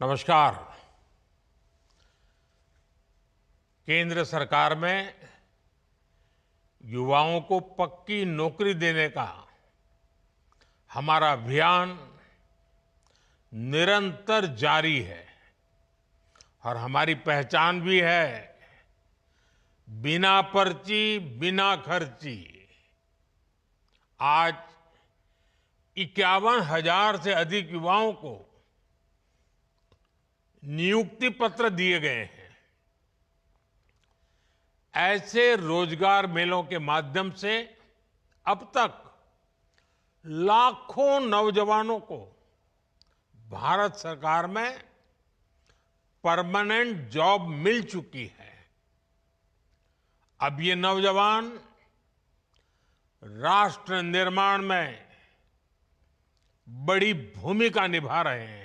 नमस्कार। केंद्र सरकार में युवाओं को पक्की नौकरी देने का हमारा अभियान निरंतर जारी है और हमारी पहचान भी है बिना पर्ची बिना खर्ची। आज 51,000 से अधिक युवाओं को नियुक्ति पत्र दिए गए हैं। ऐसे रोजगार मेलों के माध्यम से अब तक लाखों नौजवानों को भारत सरकार में परमानेंट जॉब मिल चुकी है। अब ये नौजवान राष्ट्र निर्माण में बड़ी भूमिका निभा रहे हैं।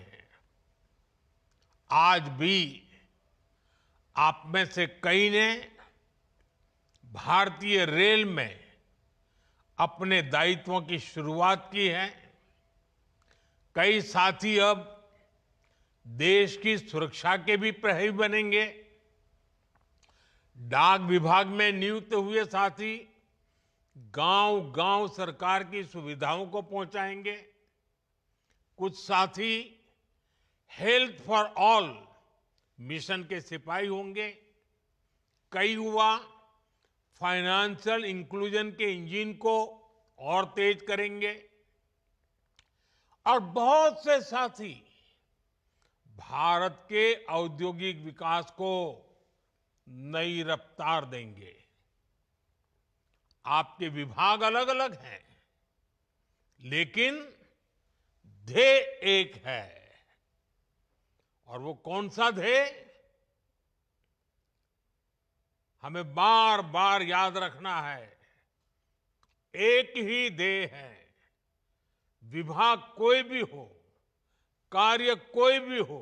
आज भी आप में से कई ने भारतीय रेल में अपने दायित्वों की शुरुआत की है। कई साथी अब देश की सुरक्षा के भी प्रहरी बनेंगे। डाक विभाग में नियुक्त हुए साथी गांव-गांव सरकार की सुविधाओं को पहुंचाएंगे। कुछ साथी हेल्थ फॉर ऑल मिशन के सिपाही होंगे। कई युवा फाइनेंशियल इंक्लूजन के इंजन को और तेज करेंगे और बहुत से साथी भारत के औद्योगिक विकास को नई रफ्तार देंगे। आपके विभाग अलग अलग हैं, लेकिन ध्येय एक है। और वो कौन सा ध्येय? हमें बार बार याद रखना है। एक ही ध्येय है। विभाग कोई भी हो, कार्य कोई भी हो,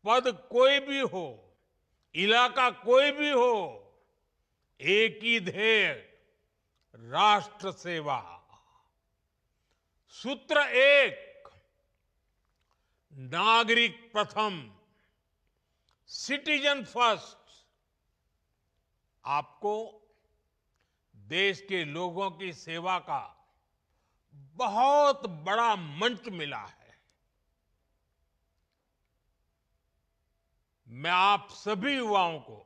पद कोई भी हो, इलाका कोई भी हो, एक ही ध्येय, राष्ट्र सेवा। सूत्र एक, नागरिक प्रथम, सिटीजन फर्स्ट। आपको देश के लोगों की सेवा का बहुत बड़ा मंच मिला है। मैं आप सभी युवाओं को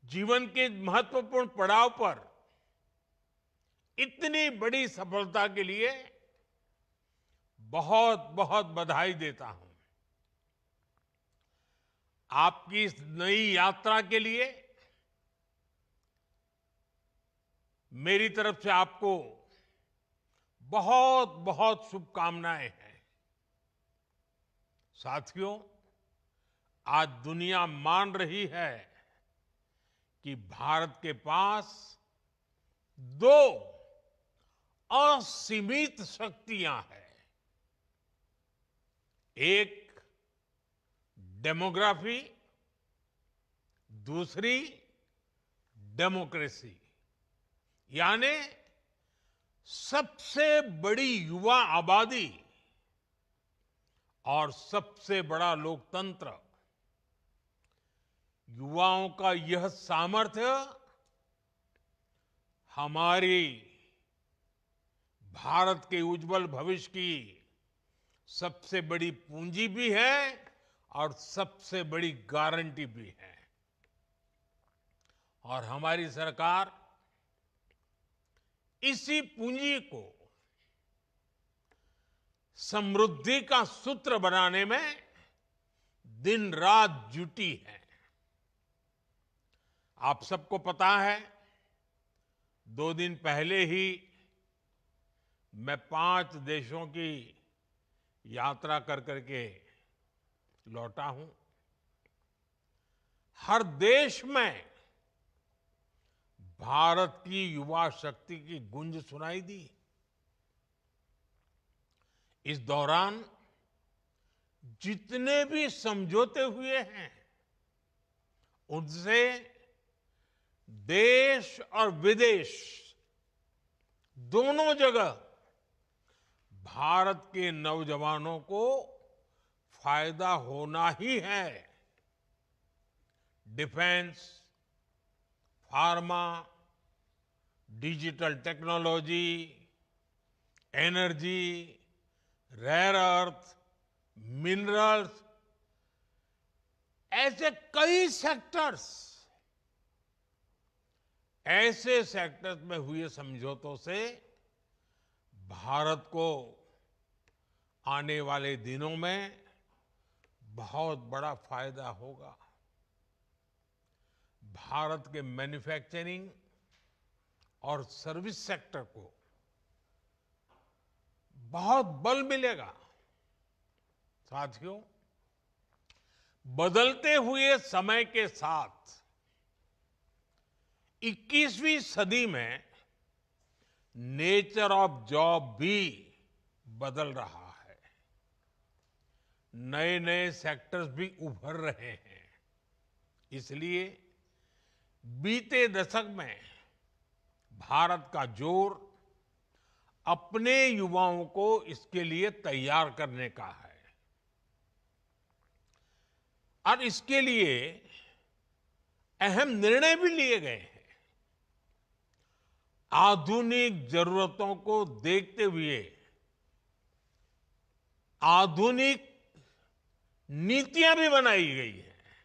जीवन के महत्वपूर्ण पड़ाव पर इतनी बड़ी सफलता के लिए बहुत बहुत बधाई देता हूं। आपकी इस नई यात्रा के लिए मेरी तरफ से आपको बहुत बहुत शुभकामनाएं हैं। साथियों, आज दुनिया मान रही है कि भारत के पास दो असीमित शक्तियां हैं। एक डेमोग्राफी, दूसरी डेमोक्रेसी। यानी सबसे बड़ी युवा आबादी और सबसे बड़ा लोकतंत्र। युवाओं का यह सामर्थ्य हमारी भारत के उज्जवल भविष्य की सबसे बड़ी पूंजी भी है और सबसे बड़ी गारंटी भी है। और हमारी सरकार इसी पूंजी को समृद्धि का सूत्र बनाने में दिन रात जुटी है। आप सबको पता है, 2 दिन पहले ही मैं 5 देशों की यात्रा कर करके लौटा हूं। हर देश में भारत की युवा शक्ति की गूंज सुनाई दी। इस दौरान जितने भी समझौते हुए हैं, उनसे देश और विदेश दोनों जगह भारत के नौजवानों को फायदा होना ही है। Defence, pharma, digital technology, energy, rare earth, minerals, ऐसे कई सेक्टर्स, ऐसे सेक्टर्स में हुए समझौतों से भारत को आने वाले दिनों में बहुत बड़ा फायदा होगा। भारत के मैन्युफैक्चरिंग और सर्विस सेक्टर को बहुत बल मिलेगा। साथियों, बदलते हुए समय के साथ 21वीं सदी में नेचर ऑफ जॉब भी बदल रहा है। नए नए सेक्टर्स भी उभर रहे हैं। इसलिए बीते दशक में भारत का जोर अपने युवाओं को इसके लिए तैयार करने का है और इसके लिए अहम निर्णय भी लिए गए हैं। आधुनिक जरूरतों को देखते हुए आधुनिक नीतियां भी बनाई गई हैं।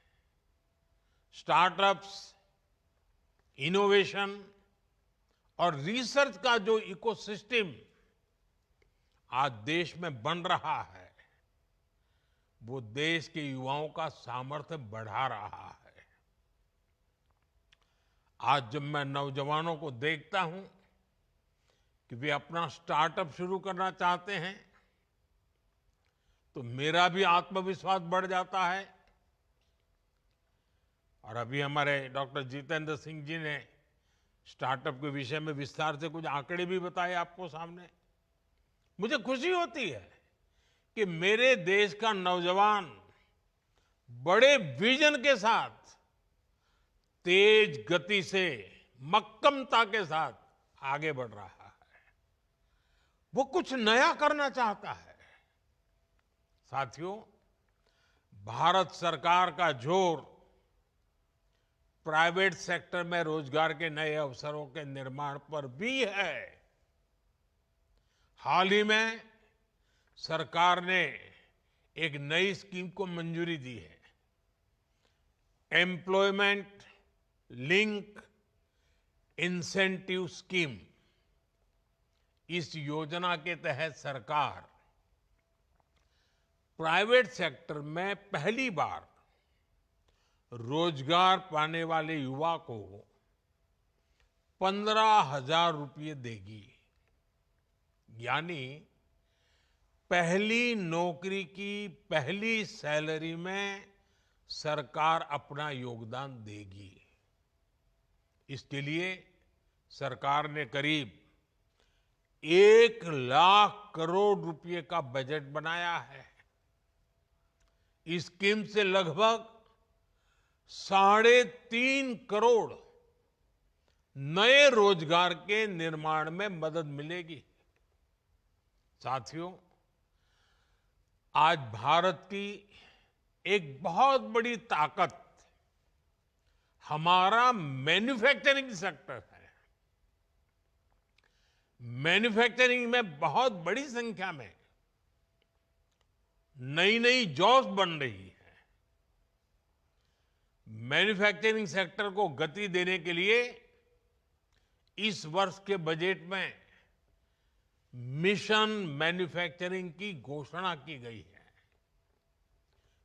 स्टार्टअप्स, इनोवेशन और रिसर्च का जो इकोसिस्टम आज देश में बन रहा है, वो देश के युवाओं का सामर्थ्य बढ़ा रहा है। आज जब मैं नौजवानों को देखता हूं कि वे अपना स्टार्टअप शुरू करना चाहते हैं, तो मेरा भी आत्मविश्वास बढ़ जाता है। और अभी हमारे डॉक्टर जितेंद्र सिंह जी ने स्टार्टअप के विषय में विस्तार से कुछ आंकड़े भी बताए आपको सामने। मुझे खुशी होती है कि मेरे देश का नौजवान बड़े विजन के साथ, तेज गति से, मक्कमता के साथ आगे बढ़ रहा है। वो कुछ नया करना चाहता है। साथियों, भारत सरकार का जोर प्राइवेट सेक्टर में रोजगार के नए अवसरों के निर्माण पर भी है। हाल ही में सरकार ने एक नई स्कीम को मंजूरी दी है, एम्प्लॉयमेंट लिंक इंसेंटिव स्कीम। इस योजना के तहत सरकार प्राइवेट सेक्टर में पहली बार रोजगार पाने वाले युवा को 15,000 रुपये देगी। यानी पहली नौकरी की पहली सैलरी में सरकार अपना योगदान देगी। इसके लिए सरकार ने करीब 1,00,000 करोड़ रुपए का बजट बनाया है। इस स्कीम से लगभग 3.5 करोड़ नए रोजगार के निर्माण में मदद मिलेगी। साथियों, आज भारत की एक बहुत बड़ी ताकत हमारा मैन्युफैक्चरिंग सेक्टर है। मैन्युफैक्चरिंग में बहुत बड़ी संख्या में नई नई जॉब्स बन रही है। मैन्युफैक्चरिंग सेक्टर को गति देने के लिए इस वर्ष के बजट में मिशन मैन्युफैक्चरिंग की घोषणा की गई है।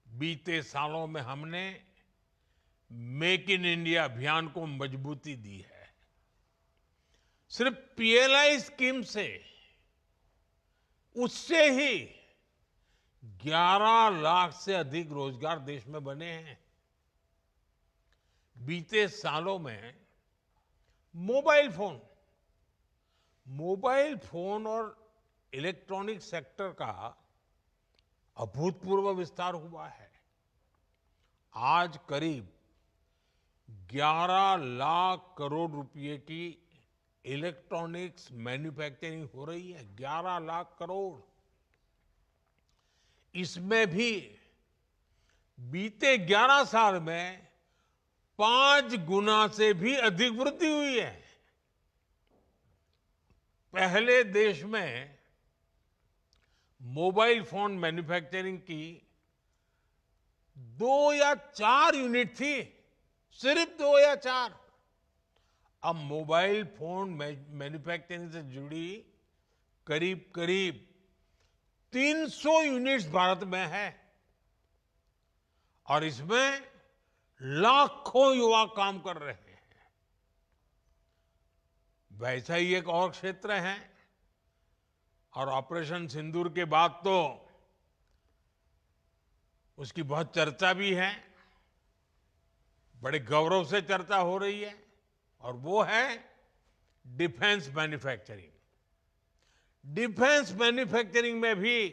बीते सालों में हमने मेक इन इंडिया अभियान को मजबूती दी है। सिर्फ पीएलआई स्कीम से उससे ही 11 लाख से अधिक रोजगार देश में बने हैं। बीते सालों में मोबाइल फोन और इलेक्ट्रॉनिक सेक्टर का अभूतपूर्व विस्तार हुआ है। आज करीब 11 लाख करोड़ रुपए की इलेक्ट्रॉनिक्स मैन्युफैक्चरिंग हो रही है, 11 लाख करोड़। इसमें भी बीते 11 साल में 5 गुना से भी अधिक वृद्धि हुई है। पहले देश में मोबाइल फोन मैन्युफैक्चरिंग की 2 या 4 यूनिट थी, सिर्फ 2 या 4। अब मोबाइल फोन मैन्युफैक्चरिंग से जुड़ी करीब करीब 300 यूनिट्स भारत में है और इसमें लाखों युवा काम कर रहे हैं। वैसा ही एक और क्षेत्र है और ऑपरेशन सिंदूर के बाद तो उसकी बहुत चर्चा भी है, बड़े गौरव से चर्चा हो रही है, और वो है डिफेंस मैन्युफैक्चरिंग। डिफेंस मैन्युफैक्चरिंग में भी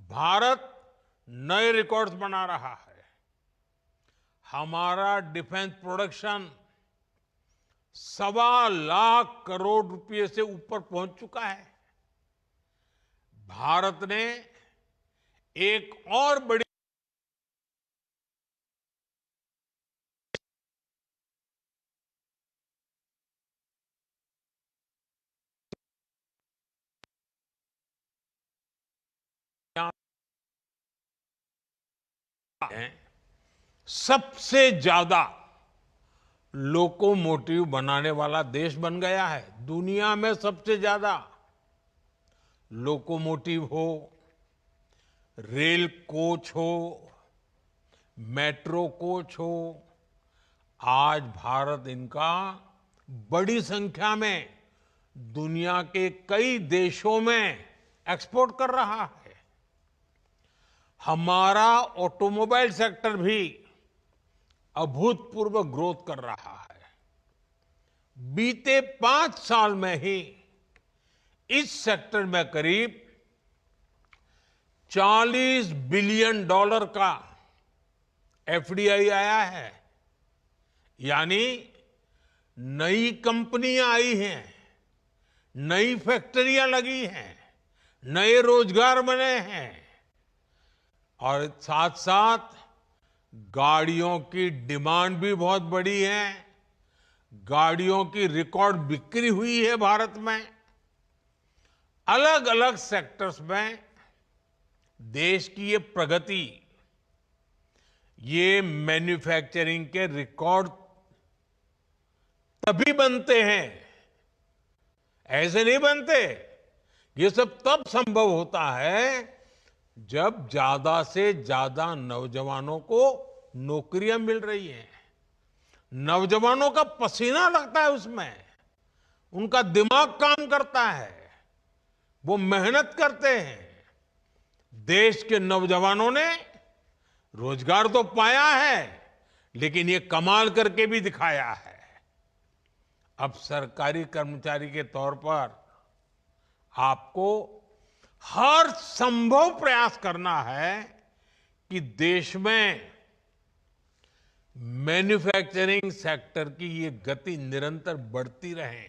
भारत नए रिकॉर्ड्स बना रहा है। हमारा डिफेंस प्रोडक्शन 1.25 लाख करोड़ रुपए से ऊपर पहुंच चुका है। भारत ने एक और बड़ी सबसे ज्यादा लोकोमोटिव बनाने वाला देश बन गया है। दुनिया में सबसे ज्यादा लोकोमोटिव हो, रेल कोच हो, मेट्रो कोच हो, आज भारत इनका बड़ी संख्या में दुनिया के कई देशों में एक्सपोर्ट कर रहा है। हमारा ऑटोमोबाइल सेक्टर भी अभूतपूर्व ग्रोथ कर रहा है। बीते 5 साल में ही इस सेक्टर में करीब $40 बिलियन का एफडीआई आया है, यानी नई कंपनियां आई हैं, नई फैक्ट्रियां लगी हैं, नए रोजगार बने हैं और साथ साथ गाड़ियों की डिमांड भी बहुत बढ़ी है। गाड़ियों की रिकॉर्ड बिक्री हुई है भारत में। अलग अलग सेक्टर्स में देश की ये प्रगति, ये मैन्युफैक्चरिंग के रिकॉर्ड तभी बनते हैं, ऐसे नहीं बनते। ये सब तब संभव होता है जब ज्यादा से ज्यादा नौजवानों को नौकरियां मिल रही हैं, नौजवानों का पसीना लगता है उसमें, उनका दिमाग काम करता है, वो मेहनत करते हैं। देश के नौजवानों ने रोजगार तो पाया है, लेकिन ये कमाल करके भी दिखाया है। अब सरकारी कर्मचारी के तौर पर आपको हर संभव प्रयास करना है कि देश में मैन्युफैक्चरिंग सेक्टर की ये गति निरंतर बढ़ती रहे।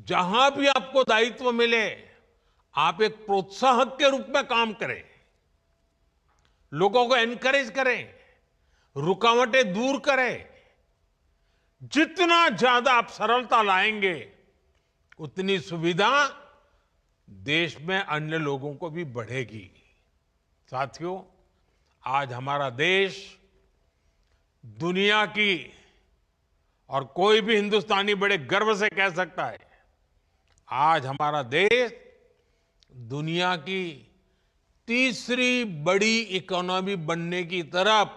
जहां भी आपको दायित्व मिले, आप एक प्रोत्साहक के रूप में काम करें, लोगों को एनकरेज करें, रुकावटें दूर करें। जितना ज्यादा आप सरलता लाएंगे, उतनी सुविधा देश में अन्य लोगों को भी बढ़ेगी। साथियों, आज हमारा देश दुनिया की, और कोई भी हिंदुस्तानी बड़े गर्व से कह सकता है, आज हमारा देश दुनिया की तीसरी बड़ी इकोनॉमी बनने की तरफ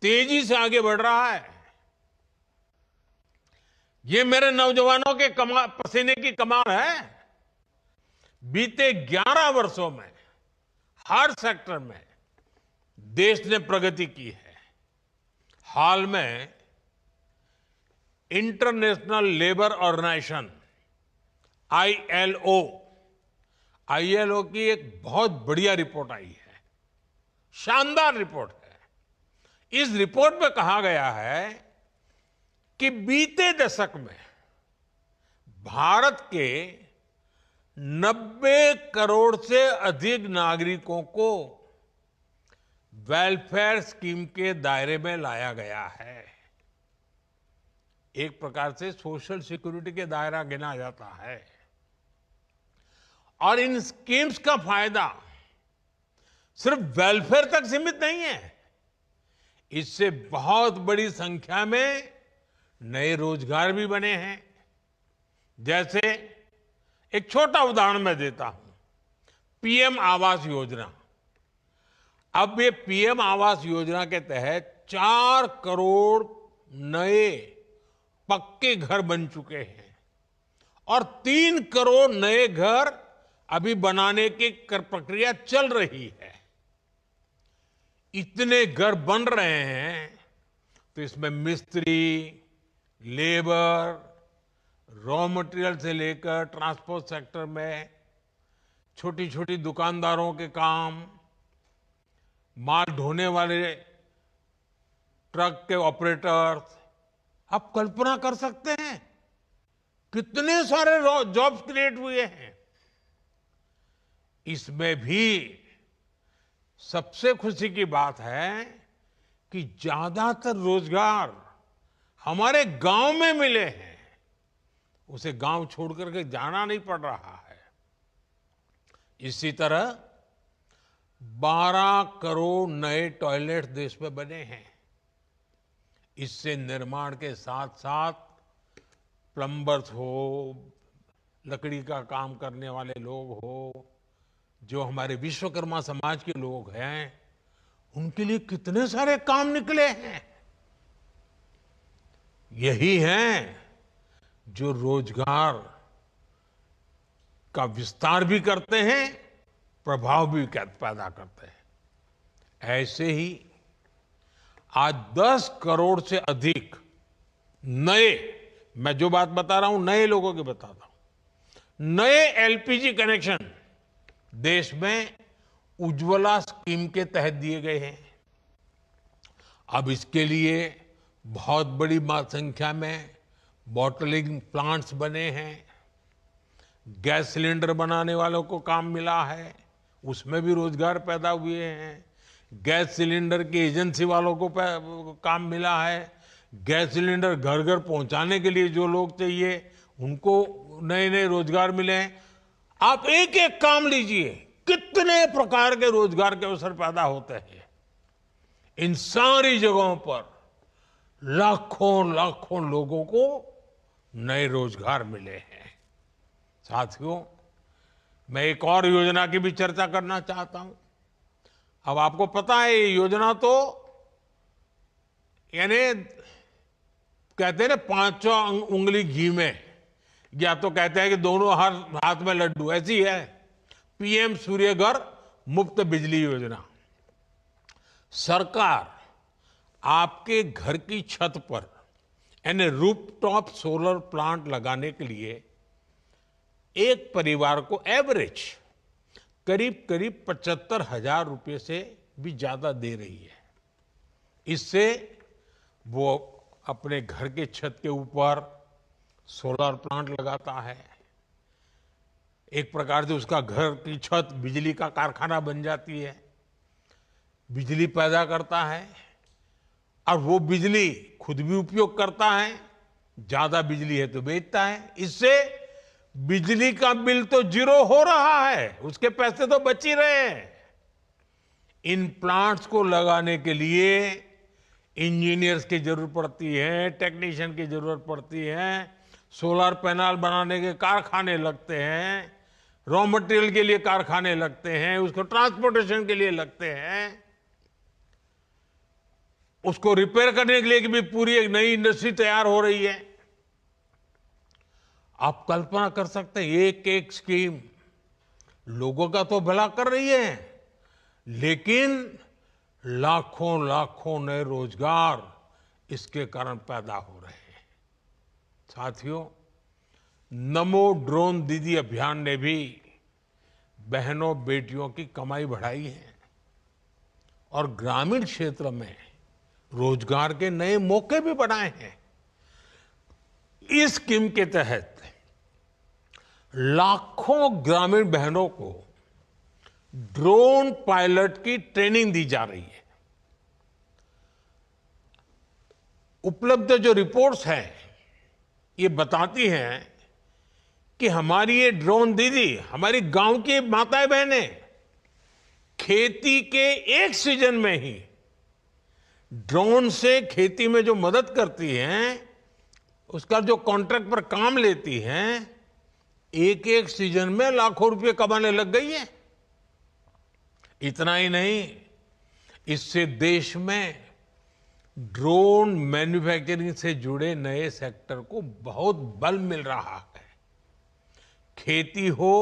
तेजी से आगे बढ़ रहा है। ये मेरे नौजवानों के पसीने की कमाल है। बीते 11 वर्षों में हर सेक्टर में देश ने प्रगति की है। हाल में इंटरनेशनल लेबर ऑर्गेनाइजेशन आईएलओ की एक बहुत बढ़िया रिपोर्ट आई है, शानदार रिपोर्ट है। इस रिपोर्ट में कहा गया है कि बीते दशक में भारत के 90 करोड़ से अधिक नागरिकों को वेलफेयर स्कीम के दायरे में लाया गया है। एक प्रकार से सोशल सिक्योरिटी के दायरा गिना जाता है। और इन स्कीम्स का फायदा सिर्फ वेलफेयर तक सीमित नहीं है। इससे बहुत बड़ी संख्या में नए रोजगार भी बने हैं। जैसे एक छोटा उदाहरण मैं देता हूं, पीएम आवास योजना। अब ये पीएम आवास योजना के तहत 4 करोड़ नए पक्के घर बन चुके हैं और 3 करोड़ नए घर अभी बनाने की प्रक्रिया चल रही है। इतने घर बन रहे हैं तो इसमें मिस्त्री, लेबर, रॉ मटेरियल से लेकर ट्रांसपोर्ट सेक्टर में छोटी छोटी दुकानदारों के काम, माल ढोने वाले ट्रक के ऑपरेटर्स, आप कल्पना कर सकते हैं कितने सारे जॉब्स क्रिएट हुए हैं। इसमें भी सबसे खुशी की बात है कि ज्यादातर रोजगार हमारे गांव में मिले हैं। उसे गांव छोड़ करके जाना नहीं पड़ रहा है। इसी तरह 12 करोड़ नए टॉयलेट देश में बने हैं। इससे निर्माण के साथ साथ प्लम्बर्स हो, लकड़ी का काम करने वाले लोग हो, जो हमारे विश्वकर्मा समाज के लोग हैं, उनके लिए कितने सारे काम निकले हैं। यही हैं जो रोजगार का विस्तार भी करते हैं, प्रभाव भी पैदा करते हैं। ऐसे ही आज 10 करोड़ से अधिक नए, मैं जो बात बता रहा हूं नए लोगों की बताता हूं, नए एलपीजी कनेक्शन देश में उज्ज्वला स्कीम के तहत दिए गए हैं। अब इसके लिए बहुत बड़ी संख्या में बॉटलिंग प्लांट्स बने हैं। गैस सिलेंडर बनाने वालों को काम मिला है, उसमें भी रोजगार पैदा हुए हैं। गैस सिलेंडर की एजेंसी वालों को काम मिला है। गैस सिलेंडर घर घर पहुंचाने के लिए जो लोग चाहिए उनको नए नए रोजगार मिले हैं। आप एक एक काम लीजिए, कितने प्रकार के रोजगार के अवसर पैदा होते हैं। इन सारी जगहों पर लाखों लाखों लोगों को नए रोजगार मिले हैं। साथियों, मैं एक और योजना की भी चर्चा करना चाहता हूं। अब आपको पता है ये योजना तो यानी कहते हैं ना, 5 उंगली घी में, या तो कहते हैं कि दोनों हाथ में लड्डू, ऐसी है पीएम सूर्य घर मुफ्त बिजली योजना। सरकार आपके घर की छत पर यानी रूफटॉप सोलर प्लांट लगाने के लिए एक परिवार को एवरेज करीब करीब 75,000 रुपए से भी ज्यादा दे रही है। इससे वो अपने घर के छत के ऊपर सोलर प्लांट लगाता है। एक प्रकार से उसका घर की छत बिजली का कारखाना बन जाती है, बिजली पैदा करता है और वो बिजली खुद भी उपयोग करता है। ज्यादा बिजली है तो बेचता है। इससे बिजली का बिल तो जीरो हो रहा है, उसके पैसे तो बच ही रहे हैं। इन प्लांट्स को लगाने के लिए इंजीनियर्स की जरूरत पड़ती है, टेक्नीशियन की जरूरत पड़ती है, सोलर पैनल बनाने के कारखाने लगते हैं, रॉ मटेरियल के लिए कारखाने लगते हैं, उसको ट्रांसपोर्टेशन के लिए लगते हैं, उसको रिपेयर करने के लिए भी पूरी एक नई इंडस्ट्री तैयार हो रही है। आप कल्पना कर सकते हैं, एक एक स्कीम लोगों का तो भला कर रही है, लेकिन लाखों लाखों नए रोजगार इसके कारण पैदा हो रहे हैं। साथियों, नमो ड्रोन दीदी अभियान ने भी बहनों बेटियों की कमाई बढ़ाई है और ग्रामीण क्षेत्र में रोजगार के नए मौके भी बनाए हैं। इस स्कीम के तहत लाखों ग्रामीण बहनों को ड्रोन पायलट की ट्रेनिंग दी जा रही है। उपलब्ध जो रिपोर्ट्स हैं ये बताती हैं कि हमारी ये ड्रोन दीदी, हमारी गांव की माताएं बहनें खेती के एक सीजन में ही ड्रोन से खेती में जो मदद करती हैं, उसका जो कॉन्ट्रैक्ट पर काम लेती हैं, एक एक सीजन में लाखों रुपए कमाने लग गई है। इतना ही नहीं, इससे देश में ड्रोन मैन्युफैक्चरिंग से जुड़े नए सेक्टर को बहुत बल मिल रहा है। खेती हो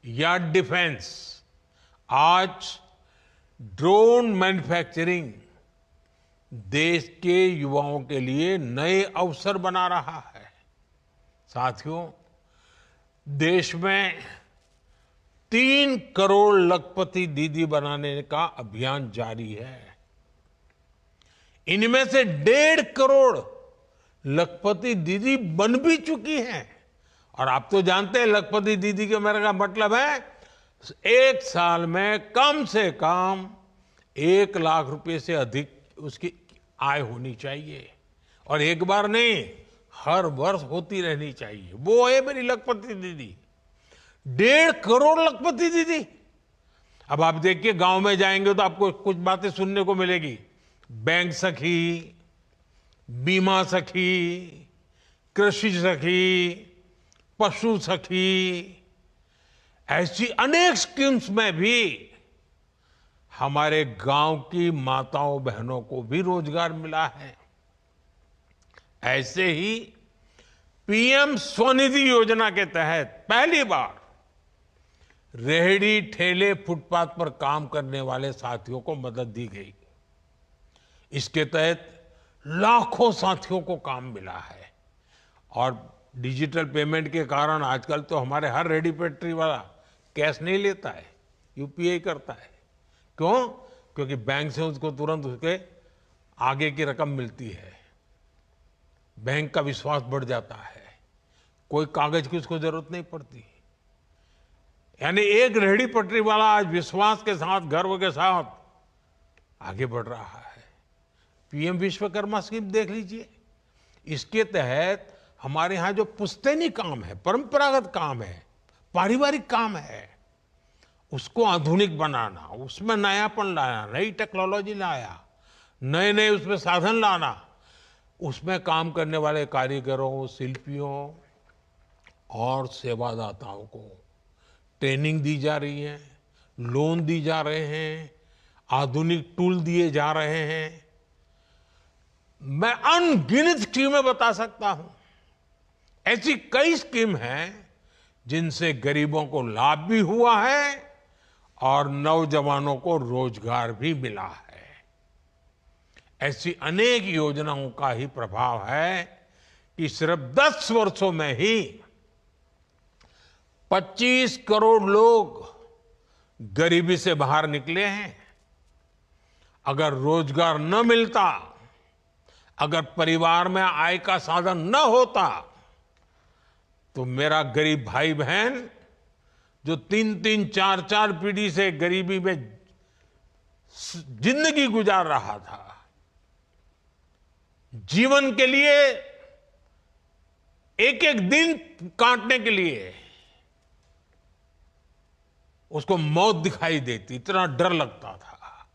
या डिफेंस, आज ड्रोन मैन्युफैक्चरिंग देश के युवाओं के लिए नए अवसर बना रहा है। साथियों, देश में 3 करोड़ लखपति दीदी बनाने का अभियान जारी है। इनमें से 1.5 करोड़ लखपति दीदी बन भी चुकी हैं। और आप तो जानते हैं लखपति दीदी के मेरे का मतलब है एक साल में कम से कम 1 लाख रुपए से अधिक उसकी आय होनी चाहिए। और एक बार नहीं, हर वर्ष होती रहनी चाहिए। वो है मेरी लखपति दीदी, 1.5 करोड़ लखपति दीदी। अब आप देखिए, गांव में जाएंगे तो आपको कुछ बातें सुनने को मिलेगी। बैंक सखी, बीमा सखी, कृषि सखी, पशु सखी, ऐसी अनेक स्कीम्स में भी हमारे गांव की माताओं बहनों को भी रोजगार मिला है। ऐसे ही पीएम स्वनिधि योजना के तहत पहली बार रेहड़ी ठेले फुटपाथ पर काम करने वाले साथियों को मदद दी गई। इसके तहत लाखों साथियों को काम मिला है। और डिजिटल पेमेंट के कारण आजकल तो हमारे हर रेहड़ी पटरी वाला कैश नहीं लेता है, यूपीआई करता है। क्यों? क्योंकि बैंक से उसको तुरंत उसके आगे की रकम मिलती है, बैंक का विश्वास बढ़ जाता है, कोई कागज की उसको जरूरत नहीं पड़ती। यानी एक रेहड़ी पटरी वाला आज विश्वास के साथ, गर्व के साथ आगे बढ़ रहा है। पीएम विश्वकर्मा स्कीम देख लीजिए। इसके तहत हमारे यहाँ जो पुश्तैनी काम है, परंपरागत काम है, पारिवारिक काम है, उसको आधुनिक बनाना, उसमें नयापन लाना, नई टेक्नोलॉजी लाया, नए नए उसमें साधन लाना, उसमें काम करने वाले कारीगरों, शिल्पियों और सेवादाताओं को ट्रेनिंग दी जा रही है, लोन दी जा रहे हैं, आधुनिक टूल दिए जा रहे हैं। मैं अनगिनत स्कीमें बता सकता हूं। ऐसी कई स्कीम हैं जिनसे गरीबों को लाभ भी हुआ है और नौजवानों को रोजगार भी मिला है। ऐसी अनेक योजनाओं का ही प्रभाव है कि सिर्फ 10 वर्षों में ही 25 करोड़ लोग गरीबी से बाहर निकले हैं। अगर रोजगार न मिलता, अगर परिवार में आय का साधन न होता, तो मेरा गरीब भाई बहन जो 3-3, 4-4 पीढ़ी से गरीबी में जिंदगी गुजार रहा था, जीवन के लिए एक एक दिन काटने के लिए उसको मौत दिखाई देती, इतना डर लगता था।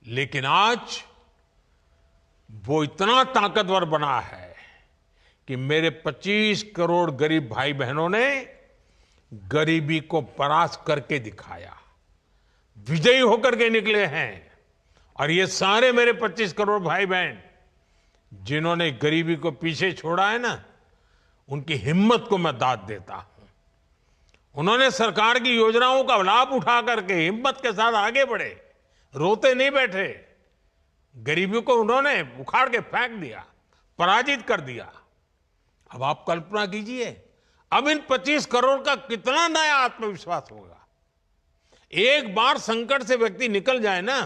लेकिन आज वो इतना ताकतवर बना है कि मेरे 25 करोड़ गरीब भाई बहनों ने गरीबी को परास्त करके दिखाया, विजयी होकर के निकले हैं। और ये सारे मेरे 25 करोड़ भाई बहन जिन्होंने गरीबी को पीछे छोड़ा है ना, उनकी हिम्मत को मैं दाद देता हूं। उन्होंने सरकार की योजनाओं का लाभ उठा करके हिम्मत के साथ आगे बढ़े, रोते नहीं बैठे। गरीबी को उन्होंने उखाड़ के फेंक दिया, पराजित कर दिया। अब आप कल्पना कीजिए, अब इन 25 करोड़ का कितना नया आत्मविश्वास होगा। एक बार संकट से व्यक्ति निकल जाए ना,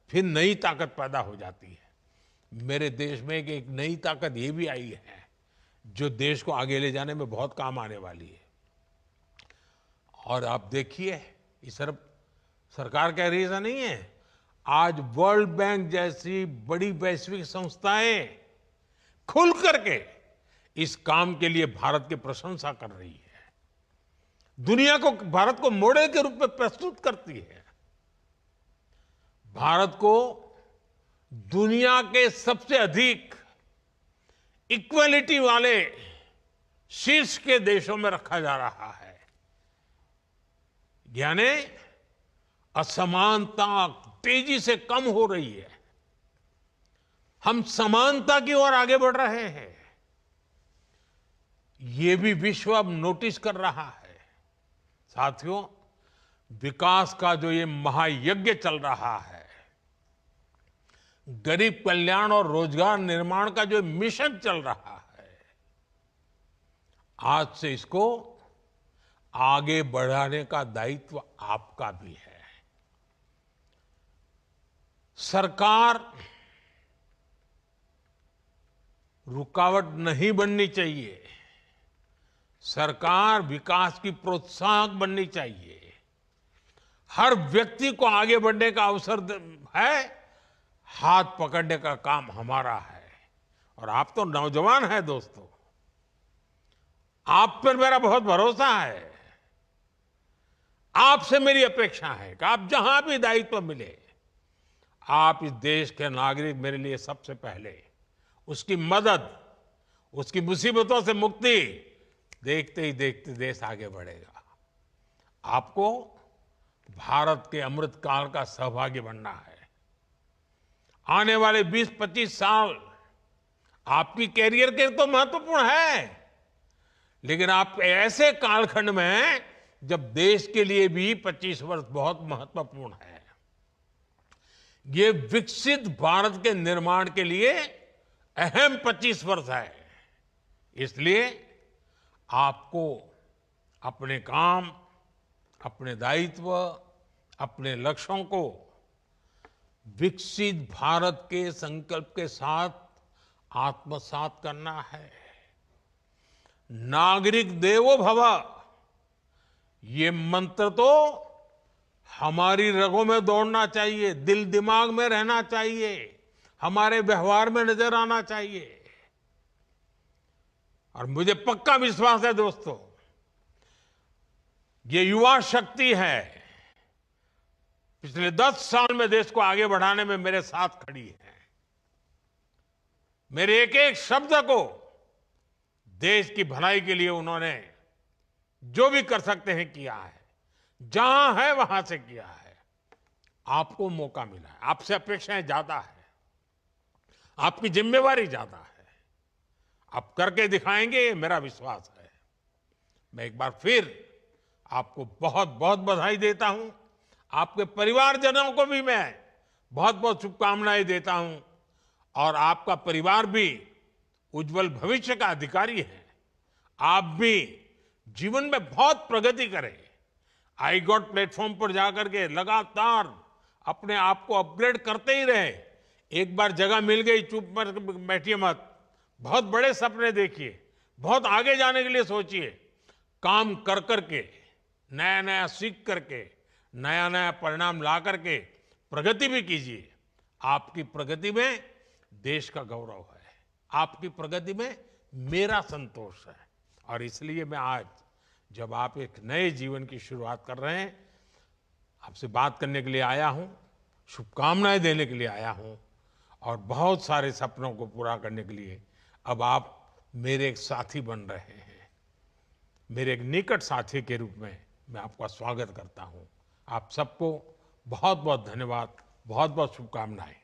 फिर नई ताकत पैदा हो जाती है। मेरे देश में एक नई ताकत ये भी आई है, जो देश को आगे ले जाने में बहुत काम आने वाली है। और आप देखिए, ये सिर्फ सरकार कह रही है ऐसा नहीं है, आज वर्ल्ड बैंक जैसी बड़ी वैश्विक संस्थाएं खुल करके इस काम के लिए भारत की प्रशंसा कर रही है, दुनिया को, भारत को मॉडल के रूप में प्रस्तुत करती है। भारत को दुनिया के सबसे अधिक इक्वलिटी वाले शीर्ष के देशों में रखा जा रहा है, यानी असमानता तेजी से कम हो रही है, हम समानता की ओर आगे बढ़ रहे हैं। ये भी विश्व अब नोटिस कर रहा है। साथियों, विकास का जो ये महायज्ञ चल रहा है, गरीब कल्याण और रोजगार निर्माण का जो मिशन चल रहा है, आज से इसको आगे बढ़ाने का दायित्व आपका भी है। सरकार रुकावट नहीं बननी चाहिए, सरकार विकास की प्रोत्साहक बननी चाहिए। हर व्यक्ति को आगे बढ़ने का अवसर है, हाथ पकड़ने का काम हमारा है। और आप तो नौजवान हैं दोस्तों, आप पर मेरा बहुत भरोसा है। आपसे मेरी अपेक्षा है कि आप जहां भी दायित्व मिले, आप इस देश के नागरिक मेरे लिए सबसे पहले उसकी मदद, उसकी मुसीबतों से मुक्ति देखते ही देखते देश आगे बढ़ेगा। आपको भारत के अमृत काल का सहभागी बनना है। आने वाले 20-25 साल आपकी कैरियर के तो महत्वपूर्ण है, लेकिन आप ऐसे कालखंड में हैं जब देश के लिए भी 25 वर्ष बहुत महत्वपूर्ण है। ये विकसित भारत के निर्माण के लिए अहम 25 वर्ष है। इसलिए आपको अपने काम, अपने दायित्व, अपने लक्ष्यों को विकसित भारत के संकल्प के साथ आत्मसात करना है। नागरिक देवो भव, ये मंत्र तो हमारी रगों में दौड़ना चाहिए, दिल दिमाग में रहना चाहिए, हमारे व्यवहार में नजर आना चाहिए। और मुझे पक्का विश्वास है दोस्तों, ये युवा शक्ति है, पिछले 10 साल में देश को आगे बढ़ाने में मेरे साथ खड़ी है। मेरे एक एक शब्द को देश की भलाई के लिए उन्होंने जो भी कर सकते हैं किया है, जहां है वहां से किया है। आपको मौका मिला है, आपसे अपेक्षाएं ज्यादा है, आपकी जिम्मेवारी ज्यादा है, आप करके दिखाएंगे, ये मेरा विश्वास है। मैं एक बार फिर आपको बहुत बहुत बधाई देता हूं। आपके परिवारजनों को भी मैं बहुत बहुत शुभकामनाएं देता हूं। और आपका परिवार भी उज्जवल भविष्य का अधिकारी है। आप भी जीवन में बहुत प्रगति करें। आई गॉट प्लेटफॉर्म पर जाकर के लगातार अपने आप को अपग्रेड करते ही रहे। एक बार जगह मिल गई, चुप पर बैठिए मत, बहुत बड़े सपने देखिए, बहुत आगे जाने के लिए सोचिए। काम कर करके, नया नया सीख करके, नया नया परिणाम ला करके प्रगति भी कीजिए। आपकी प्रगति में देश का गौरव है, आपकी प्रगति में मेरा संतोष है। और इसलिए मैं आज, जब आप एक नए जीवन की शुरुआत कर रहे हैं, आपसे बात करने के लिए आया हूं, शुभकामनाएं देने के लिए आया हूं, और बहुत सारे सपनों को पूरा करने के लिए अब आप मेरे एक साथी बन रहे हैं। मेरे एक निकट साथी के रूप में मैं आपका स्वागत करता हूं। आप सबको बहुत बहुत धन्यवाद, बहुत बहुत शुभकामनाएं।